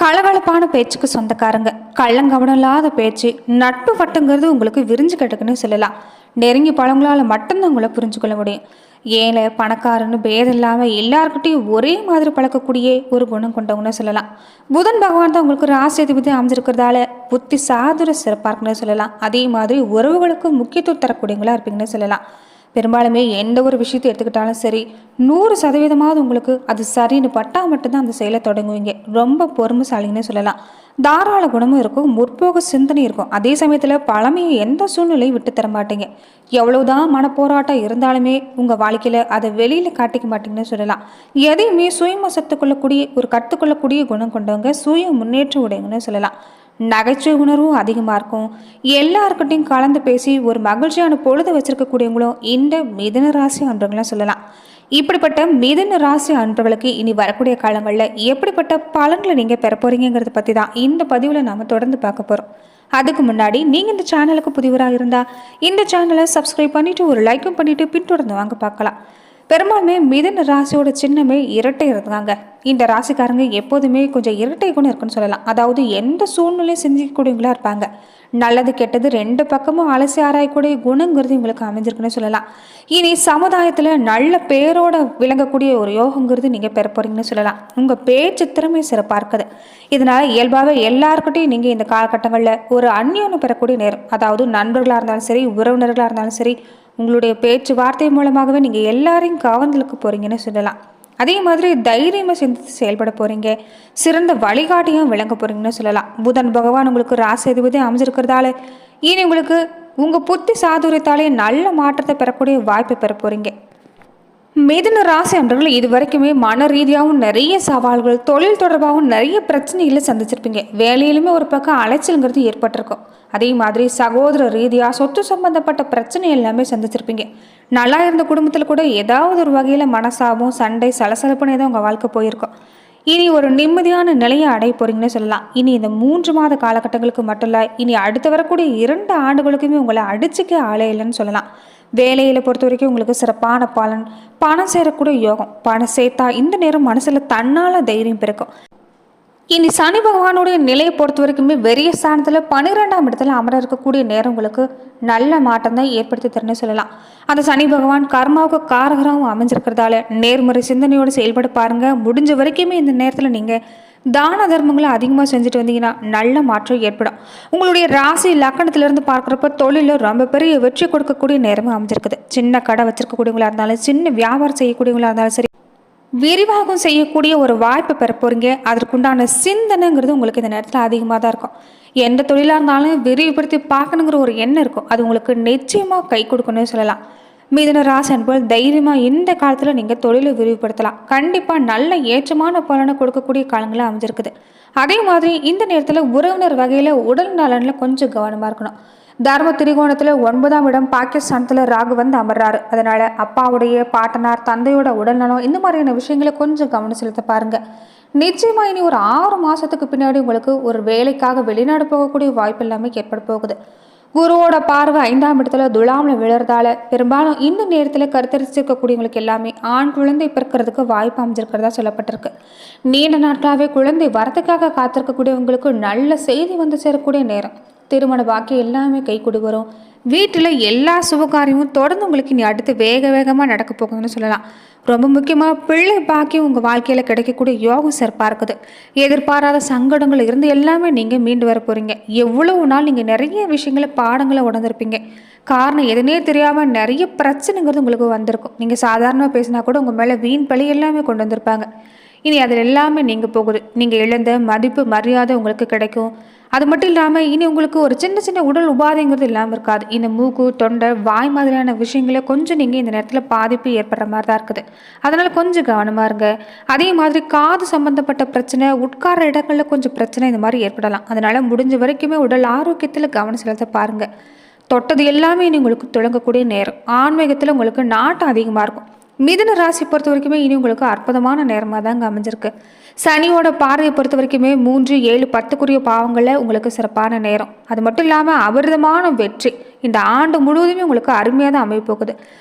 கலகலப்பான பேச்சுக்கு சொந்தக்காரங்க, கள்ளங்கவனம் இல்லாத பேச்சு, நட்பு வட்டங்கிறது உங்களுக்கு விரிஞ்சு கிடக்குன்னு சொல்லலாம். நெருங்கி பழங்களால் மட்டும்தான் உங்களை புரிஞ்சுக்கொள்ள முடியும். ஏழை பணக்காரன்னு பேதம் இல்லாமல் எல்லாருக்கிட்டையும் ஒரே மாதிரி பழக்கக்கூடிய ஒரு குணம் கொண்டவங்கன்னு சொல்லலாம். புதன் பகவான் தான் உங்களுக்கு ராசியாதிபதி அமைஞ்சிருக்கிறதால புத்தி சாதுர சிறப்பாக இருக்குன்னு சொல்லலாம். அதே மாதிரி உறவுகளுக்கு முக்கியத்துவம் தரக்கூடியவங்களா இருப்பீங்கன்னு சொல்லலாம். பெரும்பாலுமே எந்த ஒரு விஷயத்தை எடுத்துக்கிட்டாலும் சரி, 100% உங்களுக்கு அது சரின்னு பட்டால் மட்டும்தான் அந்த செயலை தொடங்குவீங்க. ரொம்ப பொறுமைசாலின்னு சொல்லலாம். தாராள குணமும் இருக்கும், முற்போக்கு சிந்தனை இருக்கும். அதே சமயத்தில் பழமையை எந்த சூழ்நிலையும் விட்டு தர மாட்டீங்க. எவ்வளவுதான் மனப்போராட்டம் இருந்தாலுமே உங்கள் வாழ்க்கையில் அதை வெளியில் காட்டிக்க மாட்டீங்கன்னு சொல்லலாம். எதையுமே சுயமாக கற்றுக்கொள்ளக்கூடிய குணம் கொண்டவங்க, சுய முன்னேற்றம் உடையவங்கன்னு சொல்லலாம். நகைச்சுவை உணர்வும் அதிகமாக இருக்கும். எல்லாருக்கிட்டையும் கலந்து பேசி ஒரு மகிழ்ச்சியான பொழுது வச்சிருக்கக்கூடியவங்களும் இந்த மிதுன ராசி அன்பர்களாம் சொல்லலாம். இப்படிப்பட்ட மிதுன ராசி அன்பர்களுக்கு இனி வரக்கூடிய காலங்களில் எப்படிப்பட்ட பலன்களை நீங்கள் பெற போறீங்கிறத பற்றி தான் இந்த பதிவில் நாம் தொடர்ந்து பார்க்க போகிறோம். அதுக்கு முன்னாடி நீங்கள் இந்த சேனலுக்கு புதிவராக இருந்தால் இந்த சேனலை சப்ஸ்கிரைப் பண்ணிவிட்டு ஒரு லைக்கும் பண்ணிவிட்டு பின்தொடர்ந்து வாங்க பார்க்கலாம். பெரும்பாலுமே மிதுன ராசியோட சின்னமே இரட்டை இருந்தாங்க. இந்த ராசிக்காரங்க எப்போதுமே கொஞ்சம் இரட்டை குணம் இருக்குன்னு சொல்லலாம். அதாவது எந்த சூழ்நிலையும் செஞ்சிக்கக்கூடியவங்களா இருப்பாங்க. நல்லது கெட்டது ரெண்டு பக்கமும் அலசி ஆராயக்கூடிய குணங்கிறது இவங்களுக்கு அமைஞ்சிருக்குன்னு சொல்லலாம். இனி சமுதாயத்தில் நல்ல பேரோட விளங்கக்கூடிய ஒரு யோகங்கிறது நீங்கள் பெற போறீங்கன்னு சொல்லலாம். உங்கள் பேச்சு திறமை சிறப்பாக இருக்குது. இதனால இயல்பாகவே எல்லாருக்கிட்டையும் நீங்கள் இந்த காலகட்டங்களில் ஒரு அந்யோன்யம் பெறக்கூடிய நேரம். அதாவது நண்பர்களாக இருந்தாலும் சரி, உறவினர்களாக இருந்தாலும் சரி, உங்களுடைய பேச்சுவார்த்தை மூலமாகவே நீங்கள் எல்லாரையும் கவர்ந்தெழுக்க போறீங்கன்னு சொல்லலாம். அதே மாதிரி தைரியமாக சிந்தித்து செயல்பட போறீங்க. சிறந்த வழிகாட்டியும் விளங்க போறீங்கன்னு சொல்லலாம். புதன் பகவான் உங்களுக்கு ராசியாதிபதி அமைஞ்சிருக்கிறதால இனி உங்களுக்கு உங்கள் புத்தி சாதுரியத்தாலே நல்ல மாற்றத்தை பெறக்கூடிய வாய்ப்பை பெற போறீங்க. மிதுன ராசி அன்பர்கள் இது வரைக்குமே மன ரீதியாகவும் நிறைய சவால்கள், தொழில் தொடர்பாகவும் நிறைய பிரச்சனைகளை சந்திச்சிருப்பீங்க. வேலையிலுமே ஒரு பக்கம் அலைச்சல்ங்கிறது ஏற்பட்டிருக்கும். அதே மாதிரி சகோதர ரீதியாக சொத்து சம்பந்தப்பட்ட பிரச்சனை எல்லாமே சந்திச்சிருப்பீங்க. நல்லா இருந்த குடும்பத்தில் கூட ஏதாவது ஒரு வகையில் மனசாபம், சண்டை, சலசலப்புனே தான் உங்கள் வாழ்க்கை போயிருக்கும். இனி ஒரு நிம்மதியான நிலையை அடைய போறீங்கன்னு சொல்லலாம். இனி இந்த 3 மாத காலகட்டங்களுக்கு மட்டும் இல்லை, இனி அடுத்து வரக்கூடிய 2 ஆண்டுகளுக்குமே உங்களை அடிச்சுக்க ஆளே இல்லைன்னு சொல்லலாம். வேலையில் பொறுத்த வரைக்கும் உங்களுக்கு சிறப்பான பலன், பணம் சேரக்கூடிய யோகம். பணம் சேர்த்தா இந்த நேரம் மனசில் தன்னால் தைரியம் பிறக்கும். இனி சனி பகவானுடைய நிலையை பொறுத்த வரைக்குமே வெறிய ஸ்தானத்தில் 12ஆம் இடத்துல அமர இருக்கக்கூடிய நேரம் உங்களுக்கு நல்ல மாற்றம் தான் ஏற்படுத்தி தரணும்னு சொல்லலாம். அந்த சனி பகவான் கர்மாவுக்கு காரகராகவும் அமைஞ்சிருக்கிறதால நேர்முறை சிந்தனையோடு செயல்பட பாருங்க. முடிஞ்ச வரைக்குமே இந்த நேரத்தில் நீங்கள் தான தர்மங்களை அதிகமாக செஞ்சுட்டு வந்தீங்கன்னா நல்ல மாற்றம் ஏற்படும். உங்களுடைய ராசி லக்கணத்திலிருந்து பார்க்குறப்ப தொழிலில் ரொம்ப பெரிய வெற்றி கொடுக்கக்கூடிய நேரமும் அமைஞ்சிருக்குது. சின்ன கடை வச்சிருக்கக்கூடியவங்களா இருந்தாலும், சின்ன வியாபாரம் செய்யக்கூடியவங்களா இருந்தாலும் சரி, விரிவாகம் செய்யக்கூடிய ஒரு வாய்ப்பை பெற போறீங்க. அதற்குண்டான சிந்தனைங்கிறது உங்களுக்கு இந்த நேரத்தில் அதிகமாக தான் இருக்கும். எந்த தொழிலாக இருந்தாலும் விரிவுபடுத்தி பார்க்கணுங்கிற ஒரு எண்ணம் இருக்கும். அது உங்களுக்கு நிச்சயமாக கை கொடுக்கணும்னு சொல்லலாம். மிதுன ராசி அன்பர்கள் தைரியமாக இந்த காலத்தில் நீங்கள் தொழிலை விரிவுபடுத்தலாம். கண்டிப்பாக நல்ல ஏற்றமான பலனை கொடுக்கக்கூடிய காலங்களாக அமைஞ்சிருக்குது. அதே மாதிரி இந்த நேரத்தில் உறவினர் வகையில் உடல் நலனில் கொஞ்சம் கவனமாக இருக்கணும். தர்ம திரிகோணத்தில் 9ஆம் இடம் பாகிஸ்தானத்தில் ராகு வந்து அமர்றாரு. அதனால அப்பாவுடைய பாட்டனார், தந்தையோட உடல்நலம், இந்த மாதிரியான விஷயங்களை கொஞ்சம் கவனம் செலுத்த பாருங்க. நிச்சயமா இனி ஒரு 6 மாசத்துக்கு பின்னாடி உங்களுக்கு ஒரு வேலைக்காக வெளிநாடு போகக்கூடிய வாய்ப்பு எல்லாமே ஏற்பட போகுது. குருவோட பார்வை 5ஆம் இடத்துல துலாமில் விழுறதால பெரும்பாலும் இந்த நேரத்தில் கருத்தரிச்சிருக்கக்கூடியவங்களுக்கு எல்லாமே ஆண் குழந்தை பிறக்கிறதுக்கு வாய்ப்பு அமைஞ்சிருக்கிறதா சொல்லப்பட்டிருக்கு. நீண்ட நாட்களாகவே குழந்தை வரத்துக்காக காத்திருக்கக்கூடியவங்களுக்கு நல்ல செய்தி வந்து சேரக்கூடிய நேரம். திருமண பாக்கியம் எல்லாமே கை கொடு வரும். வீட்டில் எல்லா சுபகாரியமும் தொடர்ந்து உங்களுக்கு இனி அடுத்து வேகமாக நடக்க போகுதுன்னு சொல்லலாம். ரொம்ப முக்கியமாக பிள்ளை பாக்கியம் உங்கள் வாழ்க்கையில் கிடைக்கக்கூடிய யோகம் சிறப்பாக இருக்குது. எதிர்பாராத சங்கடங்கள் இருந்து எல்லாமே நீங்கள் மீண்டு வர போகிறீங்க. எவ்வளவு நாள் நீங்கள் நிறைய விஷயங்களை பாடங்களை உணர்ந்திருப்பீங்க. காரணம் எதுனே தெரியாமல் நிறைய பிரச்சனைங்கிறது உங்களுக்கு வந்திருக்கும். நீங்கள் சாதாரணமாக பேசினா கூட உங்கள் மேலே வீண் பழி எல்லாமே கொண்டு வந்திருப்பாங்க. இனி அதில் எல்லாமே நீங்கள் போகுது. நீங்கள் இழந்த மதிப்பு, மரியாதை உங்களுக்கு கிடைக்கும். அது மட்டும் இல்லாமல் இனி உங்களுக்கு ஒரு சின்ன உடல் உபாதைங்கிறது இல்லாமல் இருக்காது. இந்த மூக்கு, தொண்டை, வாய் மாதிரியான விஷயங்கள கொஞ்சம் நீங்கள் இந்த நேரத்தில் பாதிப்பு ஏற்படுற மாதிரி தான் இருக்குது. அதனால் கொஞ்சம் கவனமாக இருங்க. அதே மாதிரி காது சம்பந்தப்பட்ட பிரச்சனை, உட்கார இடங்களில் கொஞ்சம் பிரச்சனை இந்த மாதிரி ஏற்படலாம். அதனால் முடிஞ்ச வரைக்குமே உடல் ஆரோக்கியத்தில் கவனம் செலுத்த பாருங்கள். தொட்டது எல்லாமே இனி உங்களுக்கு தொடங்கக்கூடிய நேரம். ஆன்மீகத்தில் உங்களுக்கு நாட்டம் அதிகமாக இருக்கும். மிதுன ராசி பொறுத்த வரைக்குமே இனி உங்களுக்கு அற்புதமான நேரமாக தாங்க அமைஞ்சிருக்கு. சனியோட பார்வையை பொறுத்த வரைக்குமே 3, 7, 10 பாவங்களில் உங்களுக்கு சிறப்பான நேரம். அது மட்டும் இல்லாமல் அபரிதமான வெற்றி இந்த ஆண்டு முழுவதுமே உங்களுக்கு அருமையாக தான் அமைய போகுது.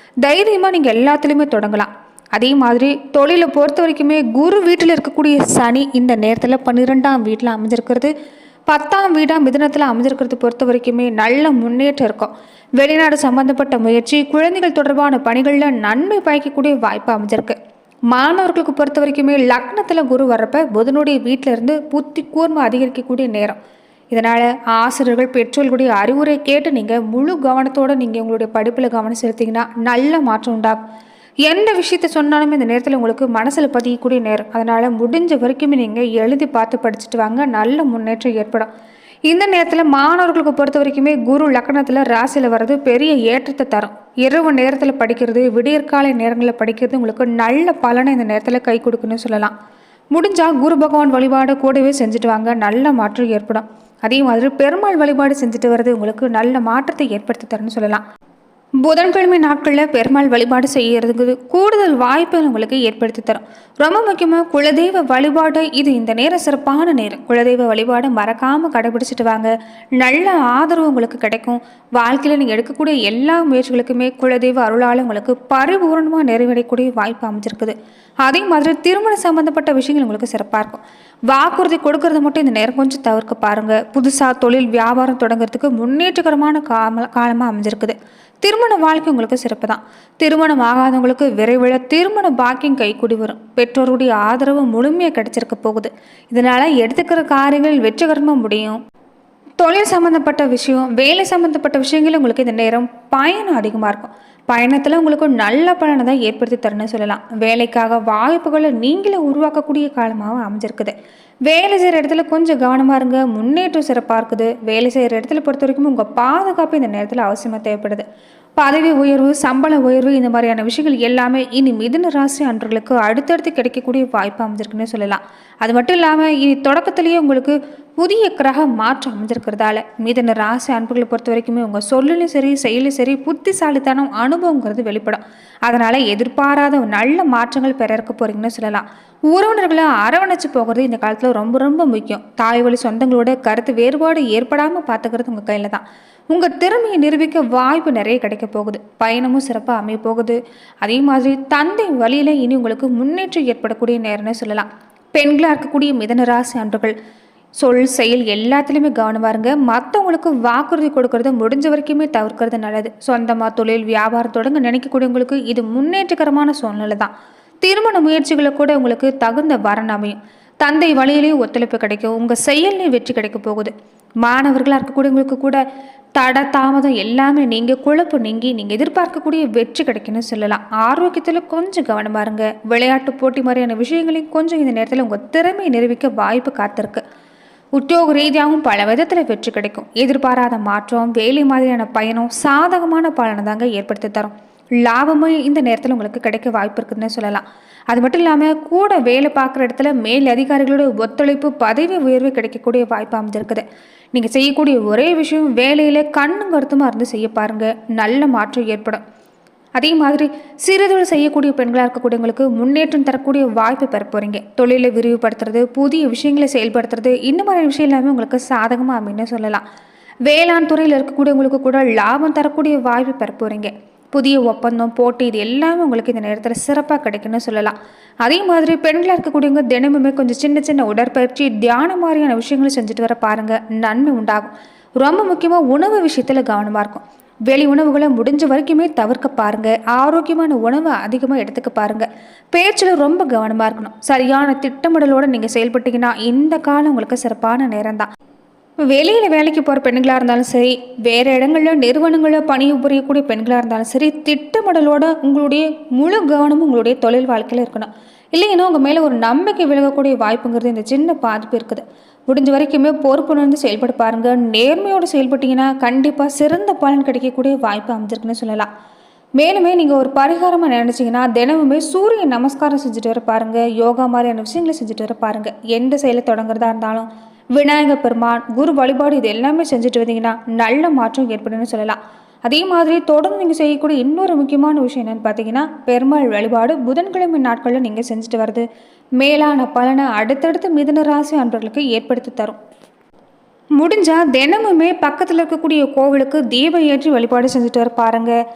தைரியமாக நீங்கள் எல்லாத்துலேயுமே தொடங்கலாம். அதே மாதிரி தொழிலை பொறுத்த வரைக்குமே குரு வீட்டில் இருக்கக்கூடிய சனி இந்த நேரத்தில் 12ஆம் வீட்டில் அமைஞ்சிருக்கிறது, 10ஆம் வீடாக மிதுனத்தில் அமைஞ்சிருக்கிறது பொறுத்த வரைக்குமே நல்ல முன்னேற்றம் இருக்கும். வெளிநாடு சம்பந்தப்பட்ட முயற்சி, குழந்தைகள் தொடர்பான பணிகளில் நன்மை பயக்கக்கூடிய வாய்ப்பு அமைஞ்சிருக்கு. மாணவர்களுக்கு பொறுத்த வரைக்குமே லக்னத்தில் குரு வர்றப்ப புதனுடைய வீட்டில இருந்து புத்தி கூர்மை அதிகரிக்கக்கூடிய நேரம். இதனால் ஆசிரியர்கள் பெற்றோர்களுடைய அறிவுரை கேட்டு நீங்கள் முழு கவனத்தோடு நீங்கள் உங்களுடைய படிப்பில் கவனம் செலுத்திங்கன்னா நல்ல மாற்றம் உண்டாகும். எந்த விஷயத்த சொன்னாலுமே இந்த நேரத்தில் உங்களுக்கு மனசில் பதியக்கூடிய நேரம். அதனால் முடிஞ்ச வரைக்குமே நீங்கள் எழுதி பார்த்து படிச்சுட்டு வாங்க, நல்ல முன்னேற்றம் ஏற்படும். இந்த நேரத்தில் மாணவர்களுக்கு பொறுத்த வரைக்குமே குரு லக்னத்தில் ராசியில் வர்றது பெரிய ஏற்றத்தை தரும். இரவு நேரத்தில் படிக்கிறது, விடியற்காலை நேரங்களில் படிக்கிறது உங்களுக்கு நல்ல பலனை இந்த நேரத்தில் கை கொடுக்குன்னு சொல்லலாம். முடிஞ்சால் குரு பகவான் வழிபாடு கூடவே செஞ்சுட்டு வாங்க, நல்ல மாற்றம் ஏற்படும். அதே மாதிரி பெருமாள் வழிபாடு செஞ்சுட்டு வர்றது உங்களுக்கு நல்ல மாற்றத்தை ஏற்படுத்தி தரும்னு சொல்லலாம். புதன்கிழமை நாட்களில் பெருமாள் வழிபாடு செய்யறதுக்கு கூடுதல் வாய்ப்புகள் உங்களுக்கு ஏற்படுத்தி தரும். ரொம்ப முக்கியமாக குலதெய்வ வழிபாடு, இது இந்த நேரம் சிறப்பான நேரம். குலதெய்வ வழிபாடு மறக்காமல் கடைபிடிச்சிட்டு வாங்க, நல்ல ஆதரவு உங்களுக்கு கிடைக்கும். வாழ்க்கையில் நீங்கள் எடுக்கக்கூடிய எல்லா முயற்சிகளுக்குமே குலதெய்வ அருளால் உங்களுக்கு பரிபூர்ணமாக நிறைவேறக்கூடிய வாய்ப்பு அமைஞ்சிருக்குது. அதே மாதிரி திருமணம் சம்பந்தப்பட்ட விஷயங்கள் உங்களுக்கு சிறப்பாக இருக்கும். வாக்குறுதி கொடுக்கறத மட்டும் இந்த நேரம் கொஞ்சம் தவிர்க்க பாருங்கள். புதுசாக தொழில் வியாபாரம் தொடங்குறதுக்கு முன்னேற்றகரமான காலமாக அமைஞ்சிருக்குது. திருமண வாழ்க்கை உங்களுக்கு சிறப்பு தான். திருமணம் ஆகாதவங்களுக்கு விரைவில் திருமண பாக்கியம் கைக்கூடி வரும். பெற்றோருடைய ஆதரவு முழுமையாக கிடைச்சிருக்க போகுது. இதனால் எடுத்துக்கிற காரியங்கள் வெற்றிகரமாக முடியும். தொழில் சம்மந்தப்பட்ட விஷயம், வேலை சம்மந்தப்பட்ட விஷயங்கள் உங்களுக்கு இந்த நேரம் பயணம் அதிகமாக இருக்கும். பயணத்தில் உங்களுக்கு நல்ல பலனை தான் ஏற்படுத்தி தரணும்னு சொல்லலாம். வேலைக்காக வாய்ப்புகளை நீங்களே உருவாக்கக்கூடிய காலமாகவும் அமைஞ்சிருக்குது. வேலை செய்கிற இடத்துல கொஞ்சம் கவனமாக இருங்க, முன்னேற்றம் சிறப்பாக இருக்குது. வேலை செய்கிற இடத்துல பொறுத்த வரைக்கும் உங்கள் பாதுகாப்பு இந்த நேரத்தில் அவசியமாக தேவைப்படுது. பதவி உயர்வு, சம்பள உயர்வு, இந்த மாதிரியான விஷயங்கள் எல்லாமே இனி மிதுன ராசி அன்றர்களுக்கு அடுத்தடுத்து கிடைக்கக்கூடிய வாய்ப்பு அமைஞ்சிருக்குன்னு சொல்லலாம். அது மட்டும் இல்லாமல் இனி தொடக்கத்திலேயே உங்களுக்கு புதிய கிரக மாற்றம் அமைஞ்சிருக்கிறதால மிதுன ராசி அன்புகளை பொறுத்த வரைக்குமே உங்கள் சொல்லிலும் சரி செயலும் சரி புத்திசாலித்தனம் அனுபவங்கிறது வெளிப்படும். அதனால் எதிர்பாராத நல்ல மாற்றங்கள் பெற இருக்க போகிறீங்கன்னு சொல்லலாம். உறவினர்களை அரவணைச்சு போகிறது இந்த காலத்தில் ரொம்ப ரொம்ப முக்கியம். தாய் வழி சொந்தங்களோட கருத்து வேறுபாடு ஏற்படாமல் பார்த்துக்கிறது உங்கள் கையில் தான். உங்கள் திறமையை நிரூபிக்க வாய்ப்பு நிறைய கிடைக்க போகுது. பயணமும் சிறப்பாக அமைய போகுது. அதே மாதிரி தந்தை வழியில் இனி உங்களுக்கு முன்னேற்றம் ஏற்படக்கூடிய நேரம்னு சொல்லலாம். பெண்களாக இருக்கக்கூடிய மிதுன ராசி அன்பர்கள் சொல் செயல் எல்லாத்துலேயுமே கவனமாக இருங்க. மற்றவங்களுக்கு வாக்குறுதி கொடுக்கறத முடிஞ்ச வரைக்குமே தவிர்க்கிறது நல்லது. சொந்தமாக தொழில் வியாபாரம் தொடங்க நினைக்கக்கூடியவங்களுக்கு இது முன்னேற்றகரமான சூழ்நிலை தான். திருமண முயற்சிகளை கூட உங்களுக்கு தகுந்த வரன் அமையும். தந்தை வழியிலேயே ஒத்துழைப்பு கிடைக்கும். உங்கள் செயல்லையும் வெற்றி கிடைக்க போகுது. மாணவர்களாக இருக்கக்கூடியவங்களுக்கு கூட தட தாமதம் எல்லாமே நீங்கள் குழப்பு நீங்கி நீங்கள் எதிர்பார்க்கக்கூடிய வெற்றி கிடைக்குன்னு சொல்லலாம். ஆரோக்கியத்தில் கொஞ்சம் கவனமாக இருங்க. விளையாட்டு போட்டி மாதிரியான விஷயங்களையும் கொஞ்சம் இந்த நேரத்தில் உங்கள் திறமையை நிரூபிக்க வாய்ப்பு காத்திருக்கு. உத்தியோக ரீதியாகவும் பல விதத்தில் வெற்றி கிடைக்கும். எதிர்பாராத மாற்றம், வேலை மாதிரியான பயணம் சாதகமான பலனை தாங்க ஏற்படுத்தி தரும். லாபமும் இந்த நேரத்தில் உங்களுக்கு கிடைக்க வாய்ப்பு இருக்குதுன்னு சொல்லலாம். அது மட்டும் இல்லாமல் கூட வேலை பார்க்குற இடத்துல மேல் அதிகாரிகளோட ஒத்துழைப்பு, பதவி உயர்வு கிடைக்கக்கூடிய வாய்ப்பு அமைஞ்சிருக்குது. நீங்கள் செய்யக்கூடிய ஒரே விஷயம் வேலையில் கண்ணும் கருத்துமாக இருந்து செய்ய பாருங்கள், நல்ல மாற்றம் ஏற்படும். அதே மாதிரி சிறுதொழில் செய்யக்கூடிய பெண்களாக இருக்கக்கூடியவங்களுக்கு முன்னேற்றம் தரக்கூடிய வாய்ப்பு பெற போகிறீங்க. தொழிலை விரிவுபடுத்துறது, புதிய விஷயங்களை செயல்படுத்துறது, இந்த மாதிரி விஷயம் எல்லாமே உங்களுக்கு சாதகமாக அமைன்னு சொல்லலாம். வேளாண் துறையில் இருக்கக்கூடியவங்களுக்கு கூட லாபம் தரக்கூடிய வாய்ப்பு பெற போகிறீங்க. புதிய ஒப்பந்தம், போட்டி, இது எல்லாமே உங்களுக்கு இந்த நேரத்தில் சிறப்பாக கிடைக்குன்னு சொல்லலாம். அதே மாதிரி பெண்களாக இருக்கக்கூடியவங்க தினமுமே கொஞ்சம் சின்ன சின்ன உடற்பயிற்சி, தியானம் மாதிரியான விஷயங்களை செஞ்சுட்டு வர பாருங்கள், நன்மை உண்டாகும். ரொம்ப முக்கியமாக உணவு விஷயத்தில் கவனமாக இருக்கும். வெளி உணவுகளை முடிஞ்ச வரைக்குமே தவிர்க்க பாருங்கள். ஆரோக்கியமான உணவை அதிகமாக எடுத்துக்க பாருங்கள். பேச்சில் ரொம்ப கவனமாக இருக்கணும். சரியான திட்டமிடலோடு நீங்கள் செயல்பட்டீங்கன்னா இந்த காலம் உங்களுக்கு சிறப்பான நேரம் தான். வெளியில் வேலைக்கு போகிற பெண்களாக இருந்தாலும் சரி, வேறு இடங்களில் நிறுவனங்களில் பணிபுரியக்கூடிய பெண்களாக இருந்தாலும் சரி, திட்டமிடலோட உங்களுடைய முழு கவனமும் உங்களுடைய தொழில் வாழ்க்கையில் இருக்கணும். இல்லைன்னா உங்கள் மேலே ஒரு நம்பிக்கை விலகக்கூடிய வாய்ப்புங்கிறது இந்த சின்ன பாதிப்பு இருக்குது. முடிஞ்ச வரைக்குமே பொறுப்புணர்ந்து செயல்பட பாருங்கள். நேர்மையோடு செயல்பட்டீங்கன்னா கண்டிப்பாக சிறந்த பலன் கிடைக்கக்கூடிய வாய்ப்பு அமைஞ்சிருக்குன்னு சொல்லலாம். மேலுமே நீங்கள் ஒரு பரிகாரமாக நினச்சிங்கன்னா தினமுமே சூரிய நமஸ்காரம் செஞ்சுட்டு வர பாருங்கள். யோகா மாதிரியான விஷயங்களை செஞ்சுட்டு வர பாருங்கள். எந்த செயலை தொடங்குறதா இருந்தாலும் விநாயகர் பெருமான், குரு வழிபாடு, இது எல்லாமே செஞ்சுட்டு வந்தீங்கன்னா நல்ல மாற்றம் ஏற்படும்னு சொல்லலாம். அதே மாதிரி தொடர்ந்து நீங்கள் செய்யக்கூடிய இன்னொரு முக்கியமான விஷயம் என்னென்னு பார்த்தீங்கன்னா, பெருமாள் வழிபாடு புதன்கிழமை நாட்களில் நீங்கள் செஞ்சுட்டு வர்றது மேலான பலனை அடுத்தடுத்து மிதுன ராசி அன்பர்களுக்கு ஏற்படுத்தி தரும். முடிஞ்சால் தினமுமே பக்கத்தில் இருக்கக்கூடிய கோவிலுக்கு தீபம் ஏற்றி வழிபாடு செஞ்சுட்டு வர பாருங்கள்.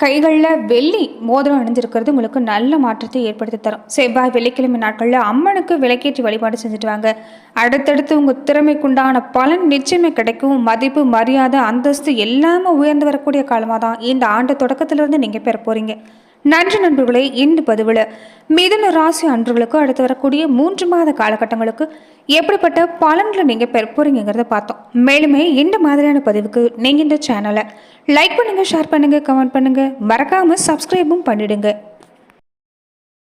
கைகளில் வெள்ளி மோதிரம் அணிஞ்சிருக்கிறது உங்களுக்கு நல்ல மாற்றத்தை ஏற்படுத்தி தரும். செவ்வாய் வெள்ளிக்கிழமை நாட்களில் அம்மனுக்கு விளக்கேற்றி வழிபாடு செஞ்சுட்டு வாங்க. அடுத்தடுத்து உங்கள் திறமைக்குண்டான பலன் நிச்சயமே கிடைக்கும். மதிப்பு, மரியாதை, அந்தஸ்து எல்லாமே உயர்ந்து வரக்கூடிய காலமாக தான் இந்த ஆண்டு தொடக்கத்திலிருந்து நீங்கள் பெற போகிறீங்க. நன்றி நண்பர்களே. இந்த பதிவில் மிதுன ராசி அன்பர்களுக்கு அடுத்து வரக்கூடிய 3 மாத காலகட்டங்களுக்கு எப்படிப்பட்ட பலன்களை நீங்கள் பெற போறீங்கிறத பார்த்தோம். மேலுமே இந்த மாதிரியான பதிவுக்கு நீங்கள் இந்த சேனலை லைக் பண்ணுங்கள், ஷேர் பண்ணுங்கள், கமெண்ட் பண்ணுங்கள், மறக்காமல் சப்ஸ்கிரைபும் பண்ணிடுங்க.